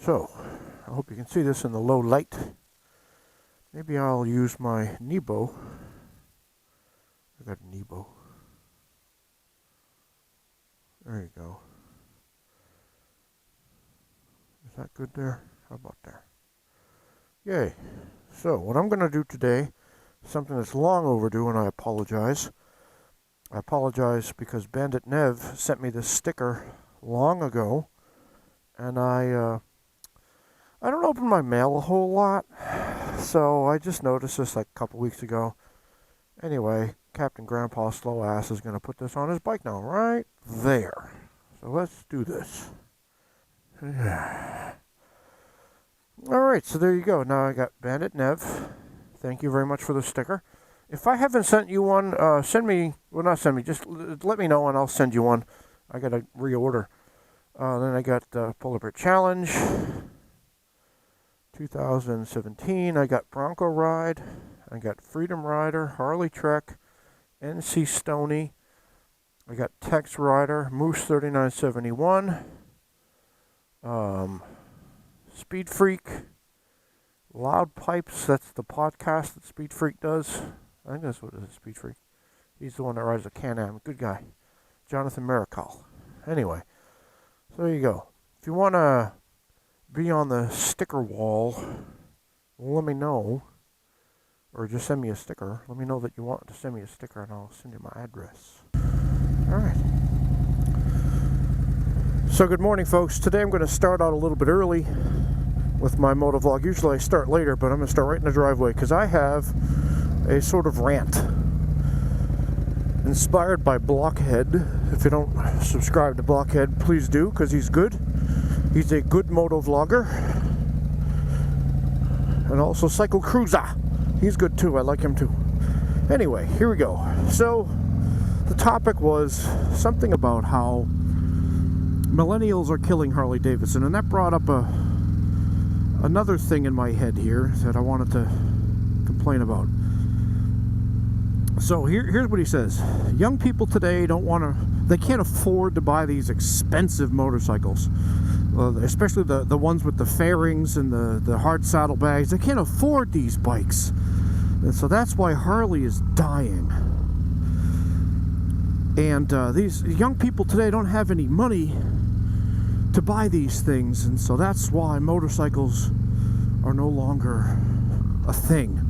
So, I hope you can see this in the low light. Maybe I'll use my Nebo. I got a Nebo. There you go. Is that good there? How about there? Yay. So, what I'm going to do today, something that's long overdue, and I apologize. I apologize because Bandit Nev sent me this sticker long ago, and I don't open my mail a whole lot, so I just noticed this like a couple weeks ago. Anyway, Captain Grandpa Slow Ass is going to put this on his bike now, right there. So let's do this. Alright, so there you go. Now I got Bandit Nev. Thank you very much for the sticker. If I haven't sent you one, just let me know and I'll send you one. I got to reorder. Then I got Polar Bear Challenge 2017. I got Bronco Ride. I got Freedom Rider, Harley Trek, NC Stony. I got Tex Rider, Moose 3971, Speed Freak, Loud Pipes. That's the podcast that Speed Freak does. I think that's what it is, Speed Freak. He's the one that rides a Can-Am. Good guy. Jonathan Marical. Anyway, so there you go. If you want to be on the sticker wall, let me know. Or just send me a sticker. Let me know that you want to send me a sticker and I'll send you my address. Alright. So good morning, folks. Today I'm going to start out a little bit early with my motovlog. Usually I start later, but I'm going to start right in the driveway because I have a sort of rant inspired by Blockhead. If you don't subscribe to Blockhead, please do, because he's good. He's a good motovlogger. And also Cycle Cruiser. He's good too. I like him too. Anyway, here we go. So the topic was something about how millennials are killing Harley-Davidson, and that brought up another thing in my head here that I wanted to complain about. So here's what he says. Young people today they can't afford to buy these expensive motorcycles, especially the ones with the fairings and the hard saddlebags. They can't afford these bikes, and so that's why Harley is dying. And these young people today don't have any money to buy these things, and so that's why motorcycles are no longer a thing.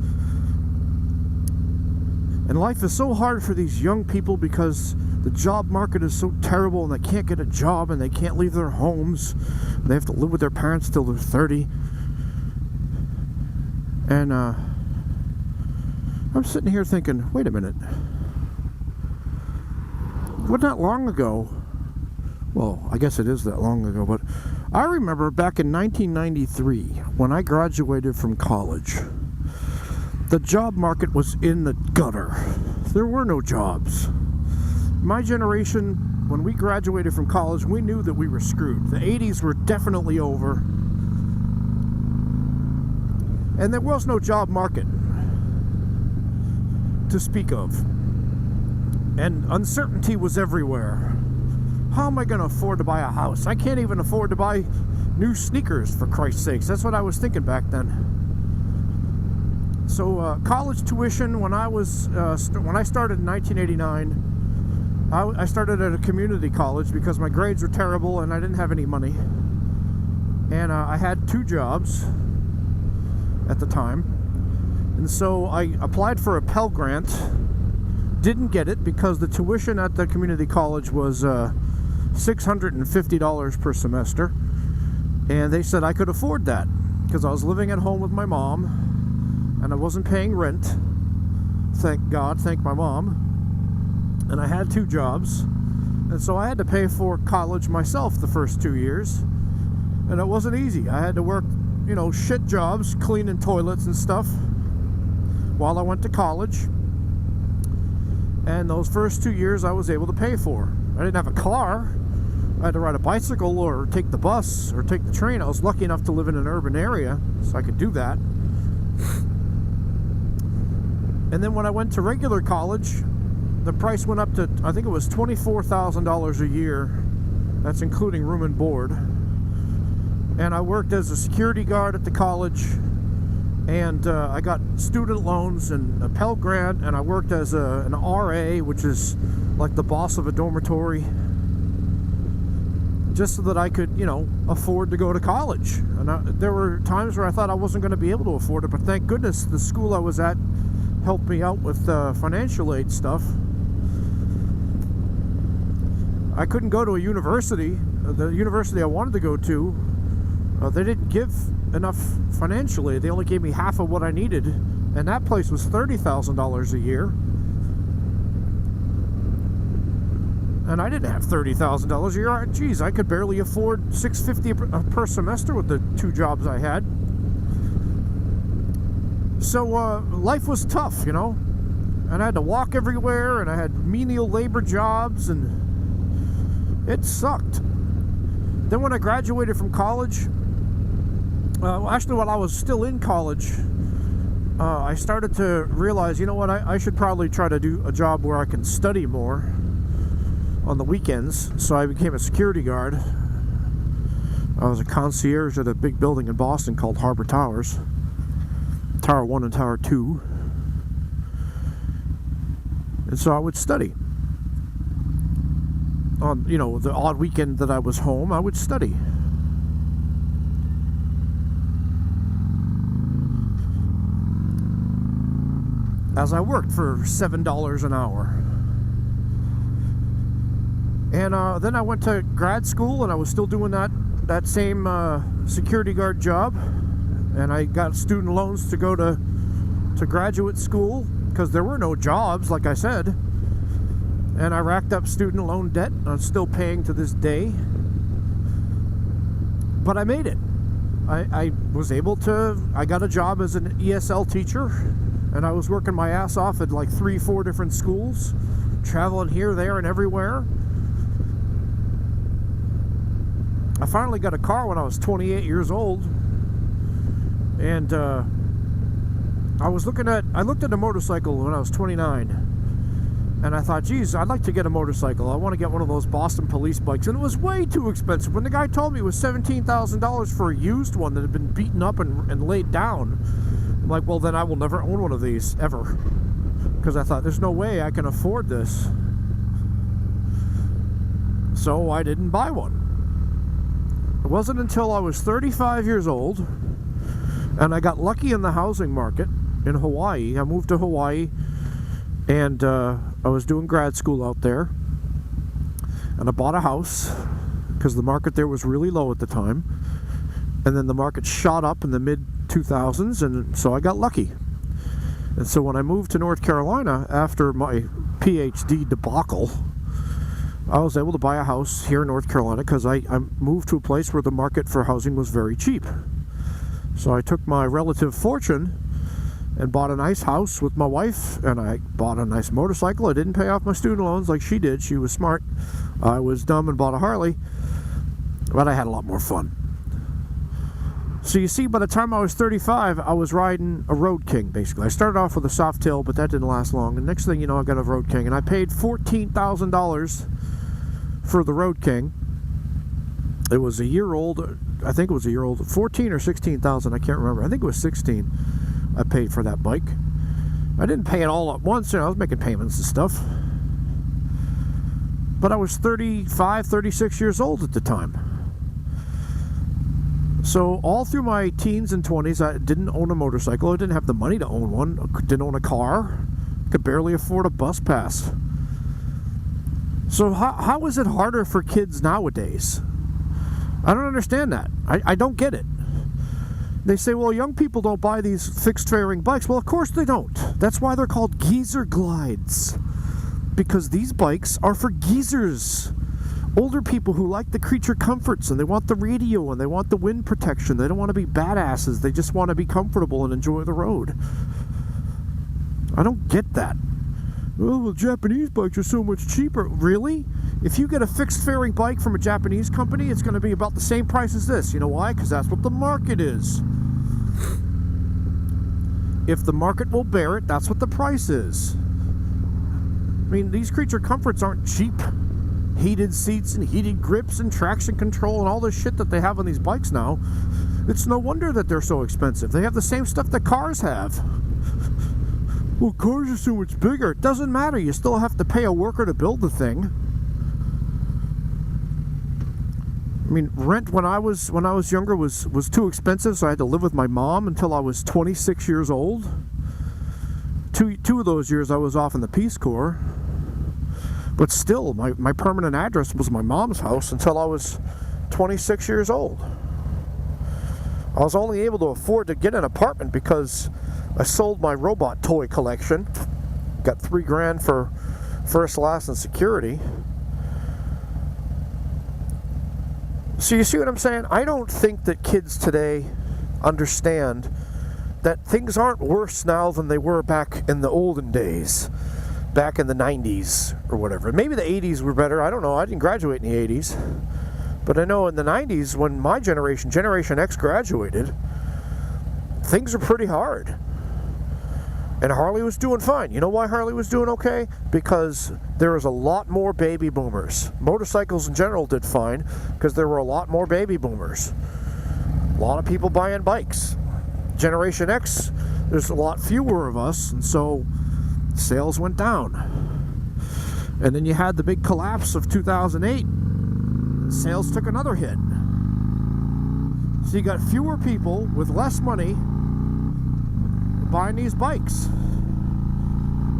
And life is so hard for these young people because the job market is so terrible, and they can't get a job, and they can't leave their homes. They have to live with their parents till they're 30. And I'm sitting here thinking, wait a minute. Well, not long ago, well, I guess it is that long ago, but I remember back in 1993 when I graduated from college. The job market was in the gutter. There were no jobs. My generation, when we graduated from college, we knew that we were screwed. The 80s were definitely over. And there was no job market to speak of. And uncertainty was everywhere. How am I going to afford to buy a house? I can't even afford to buy new sneakers, for Christ's sakes. That's what I was thinking back then. So college tuition, when I started in 1989, I started at a community college because my grades were terrible and I didn't have any money. And I had 2 jobs at the time. And so I applied for a Pell Grant, didn't get it because the tuition at the community college was $650 per semester. And they said I could afford that because I was living at home with my mom. And I wasn't paying rent. Thank God, thank my mom. And I had 2 jobs. And so I had to pay for college myself the first 2 years. And it wasn't easy. I had to work, shit jobs, cleaning toilets and stuff while I went to college. And those first 2 years I was able to pay for. I didn't have a car. I had to ride a bicycle or take the bus or take the train. I was lucky enough to live in an urban area, so I could do that. And then when I went to regular college, the price went up to, I think it was $24,000 a year. That's including room and board. and I worked as a security guard at the college, and I got student loans and a Pell Grant, and I worked as an RA, which is like the boss of a dormitory, just so that I could, afford to go to college. And there were times where I thought I wasn't going to be able to afford it, but thank goodness the school I was at helped me out with financial aid stuff. I couldn't go to a university. The university I wanted to go to, they didn't give enough financially. They only gave me half of what I needed, and that place was $30,000 a year. And I didn't have $30,000 a year. Geez, I could barely afford $650 per semester with the 2 jobs I had. So life was tough, and I had to walk everywhere, and I had menial labor jobs, and it sucked. Then when I graduated from college, actually while I was still in college, I started to realize, I should probably try to do a job where I can study more on the weekends. So I became a security guard. I was a concierge at a big building in Boston called Harbor Towers, Tower 1 and Tower 2. And so I would study. On, the odd weekend that I was home, I would study. As I worked for $7 an hour. And then I went to grad school, and I was still doing that same security guard job. And I got student loans to go to graduate school because there were no jobs, like I said. And I racked up student loan debt. I'm still paying to this day. But I made it. I was able to, I got a job as an ESL teacher, and I was working my ass off at like 3-4 different schools, traveling here, there, and everywhere. I finally got a car when I was 28 years old, and I looked at a motorcycle when I was 29, and I thought, geez, I'd like to get a motorcycle. I want to get one of those Boston police bikes, and it was way too expensive. When the guy told me it was $17,000 for a used one that had been beaten up and laid down, I'm like, well, then I will never own one of these, ever, because I thought, there's no way I can afford this. So I didn't buy one. It wasn't until I was 35 years old, and I got lucky in the housing market in Hawaii. I moved to Hawaii, and I was doing grad school out there, and I bought a house because the market there was really low at the time, and then the market shot up in the mid-2000s, and so I got lucky. And so when I moved to North Carolina after my PhD debacle, I was able to buy a house here in North Carolina because I moved to a place where the market for housing was very cheap. So I took my relative fortune and bought a nice house with my wife, and I bought a nice motorcycle. I didn't pay off my student loans like she did. She was smart. I was dumb and bought a Harley, but I had a lot more fun. So you see, by the time I was 35, I was riding a Road King, basically. I started off with a Softail, but that didn't last long. And next thing you know, I got a Road King, and I paid $14,000 for the Road King. It was a year old. I think it was a year old. 14 or 16,000, I can't remember. I think it was 16 I paid for that bike. I didn't pay it all at once. I was making payments and stuff. But I was 35, 36 years old at the time. So all through my teens and 20s, I didn't own a motorcycle. I didn't have the money to own one. I didn't own a car. Could barely afford a bus pass. So how is it harder for kids nowadays? I don't understand that. I don't get it. They say, well, young people don't buy these fixed fairing bikes. Well, of course they don't. That's why they're called geezer glides. Because these bikes are for geezers. Older people who like the creature comforts, and they want the radio, and they want the wind protection. They don't want to be badasses. They just want to be comfortable and enjoy the road. I don't get that. Oh, well, Japanese bikes are so much cheaper. Really? If you get a fixed fairing bike from a Japanese company, it's going to be about the same price as this. You know why? Because that's what the market is. If the market will bear it, that's what the price is. I mean, these creature comforts aren't cheap. heated seats and heated grips and traction control and all this shit that they have on these bikes now. It's no wonder that they're so expensive. They have the same stuff that cars have. Well, cars are so much bigger. It doesn't matter. You still have to pay a worker to build the thing. I mean, rent when I was younger was too expensive, so I had to live with my mom until I was 26 years old. Two of those years I was off in the Peace Corps. But still, my permanent address was my mom's house until I was 26 years old. I was only able to afford to get an apartment because I sold my robot toy collection. Got $3,000 for first, last, and security. So you see what I'm saying? I don't think that kids today understand that things aren't worse now than they were back in the olden days. Back in the 90s or whatever. Maybe the 80s were better. I don't know. I didn't graduate in the 80s. But I know in the 90s, when my generation, Generation X, graduated, things were pretty hard. And Harley was doing fine. You know why Harley was doing okay? Because there was a lot more baby boomers. Motorcycles in general did fine because there were a lot more baby boomers. A lot of people buying bikes. Generation X, there's a lot fewer of us, and so sales went down. And then you had the big collapse of 2008. Sales took another hit. So you got fewer people with less money buying these bikes.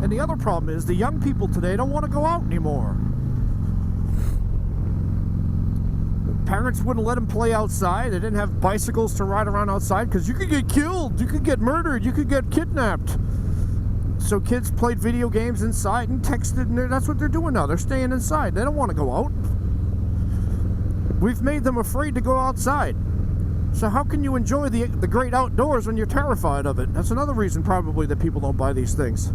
And the other problem is the young people today don't want to go out anymore. Parents wouldn't let them play outside. They didn't have bicycles to ride around outside because you could get killed, you could get murdered, you could get kidnapped. So kids played video games inside and texted, and that's what they're doing now. They're staying inside. They don't want to go out. We've made them afraid to go outside. So how can you enjoy the great outdoors when you're terrified of it? That's another reason probably that people don't buy these things.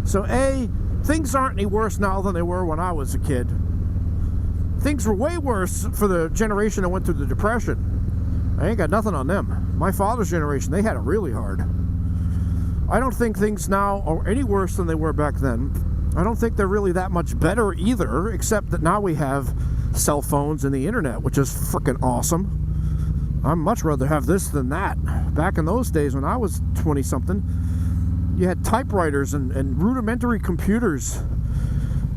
So A, things aren't any worse now than they were when I was a kid. Things were way worse for the generation that went through the Depression. I ain't got nothing on them. My father's generation, they had it really hard. I don't think things now are any worse than they were back then. I don't think they're really that much better either, except that now we have cell phones and the internet, which is freaking awesome. I'd much rather have this than that. Back in those days when I was 20-something, you had typewriters and rudimentary computers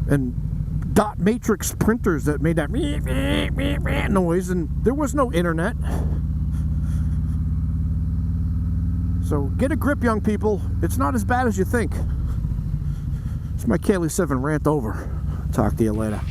and dot matrix printers that made that noise, and there was no internet. So get a grip, young people. It's not as bad as you think. It's my Kaylee 7 rant over. Talk to you later.